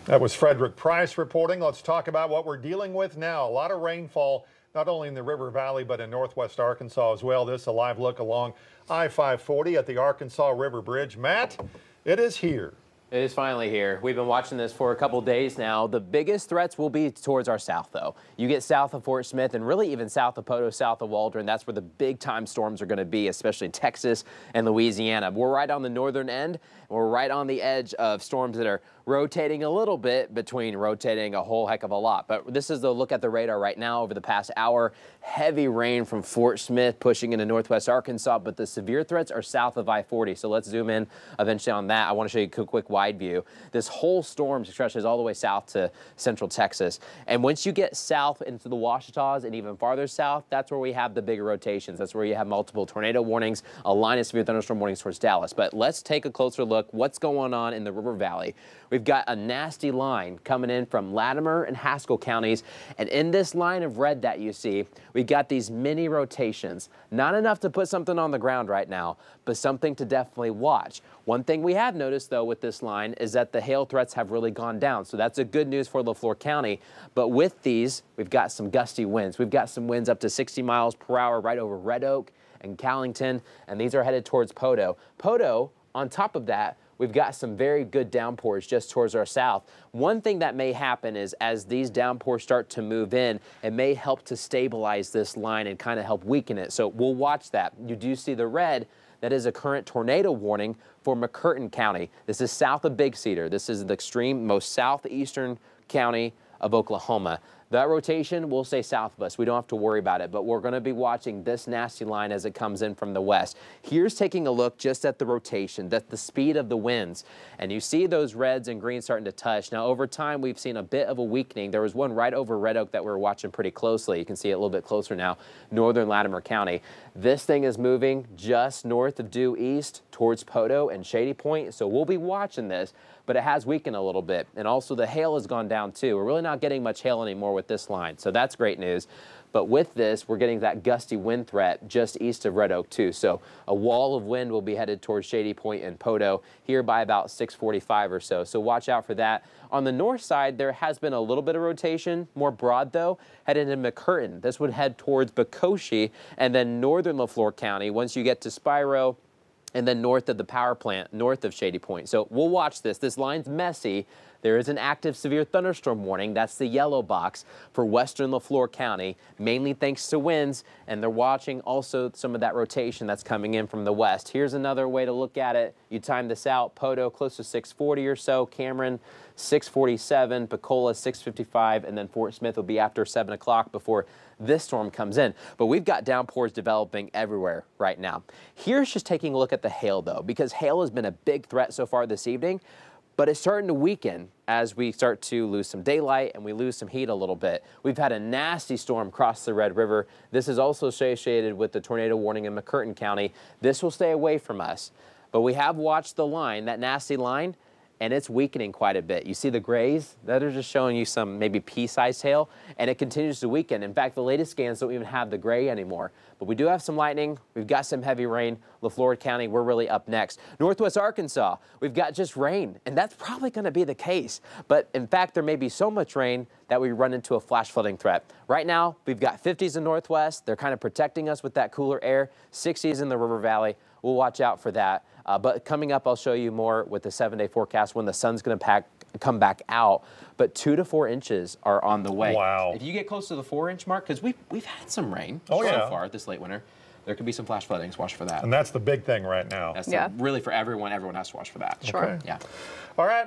That was Frederick Price reporting. Let's talk about what we're dealing with now. A lot of rainfall, not only in the River Valley, but in northwest Arkansas as well. This is a live look along I-540 at the Arkansas River Bridge. Matt, it is here. It is finally here. We've been watching this for a couple days now. The biggest threats will be towards our south, though. You get south of Fort Smith and really even south of Poteau, south of Waldron. That's where the big-time storms are going to be, especially in Texas and Louisiana. We're right on the northern end. We're right on the edge of storms that are rotating a little bit between rotating a whole heck of a lot. But this is the look at the radar right now over the past hour. Heavy rain from Fort Smith pushing into northwest Arkansas, but the severe threats are south of I-40. So let's zoom in eventually on that. I want to show you a quick wide view. This whole storm stretches all the way south to central Texas. And once you get south into the Ouachitas and even farther south, that's where we have the bigger rotations. That's where you have multiple tornado warnings, a line of severe thunderstorm warnings towards Dallas. But let's take a closer look. What's going on in the River Valley? We've got a nasty line coming in from Latimer and Haskell counties. And in this line of red that you see, we got these mini rotations. Not enough to put something on the ground right now, but something to definitely watch. One thing we have noticed, though, with this line is that the hail threats have really gone down. So that's a good news for LeFlore County. But with these, we've got some gusty winds. We've got some winds up to 60 miles per hour right over Red Oak and Callington, and these are headed towards Poteau. Poteau, on top of that, we've got some very good downpours just towards our south. One thing that may happen is as these downpours start to move in, it may help to stabilize this line and kind of help weaken it. So we'll watch that. You do see the red. That is a current tornado warning for McCurtain County. This is south of Big Cedar. This is the extreme most southeastern county of Oklahoma. That rotation will stay south of us. We don't have to worry about it, but we're going to be watching this nasty line as it comes in from the west. Here's taking a look just at the rotation, that's the speed of the winds. And you see those reds and greens starting to touch. Now, over time, we've seen a bit of a weakening. There was one right over Red Oak that we were watching pretty closely. You can see it a little bit closer now, northern Latimer County. This thing is moving just north of due east towards Poteau and Shady Point, so we'll be watching this, but it has weakened a little bit. And also the hail has gone down too. We're really not getting much hail anymore with this line, so that's great news. But with this, we're getting that gusty wind threat just east of Red Oak too. So a wall of wind will be headed towards Shady Point and Poteau here by about 6:45 or so. So watch out for that. On the north side, there has been a little bit of rotation, more broad though, headed into McCurtain. This would head towards Bocoshe and then northern LeFlore County once you get to Spiro and then north of the power plant, north of Shady Point. So we'll watch this. This line's messy. There is an active severe thunderstorm warning. That's the yellow box for western LeFlore County, mainly thanks to winds, and they're watching also some of that rotation that's coming in from the west. Here's another way to look at it. You time this out. Poteau close to 640 or so, Cameron 647, Pecola 655, and then Fort Smith will be after 7 o'clock before this storm comes in. But we've got downpours developing everywhere right now. Here's just taking a look at the hail, though, because hail has been a big threat so far this evening. But it's starting to weaken as we start to lose some daylight and we lose some heat a little bit. We've had a nasty storm cross the Red River. This is also associated with the tornado warning in McCurtain County. This will stay away from us. But we have watched the line, that nasty line, and it's weakening quite a bit. You see the grays? That are just showing you some maybe pea-sized hail, and it continues to weaken. In fact, the latest scans don't even have the gray anymore. But we do have some lightning. We've got some heavy rain. LeFlore County, we're really up next. Northwest Arkansas, we've got just rain, and that's probably going to be the case. But in fact, there may be so much rain that we run into a flash flooding threat. Right now, we've got 50s in Northwest. They're kind of protecting us with that cooler air. 60s in the River Valley. We'll watch out for that. But coming up, I'll show you more with the 7-day forecast when the sun's going to come back out. But 2 to 4 inches are on the way. Wow. If you get close to the 4-inch mark, because we've had some rain so far this late winter, there could be some flash floodings. Watch for that. And that's the big thing right now. That's really for everyone. Everyone has to watch for that. Sure. Yeah. All right.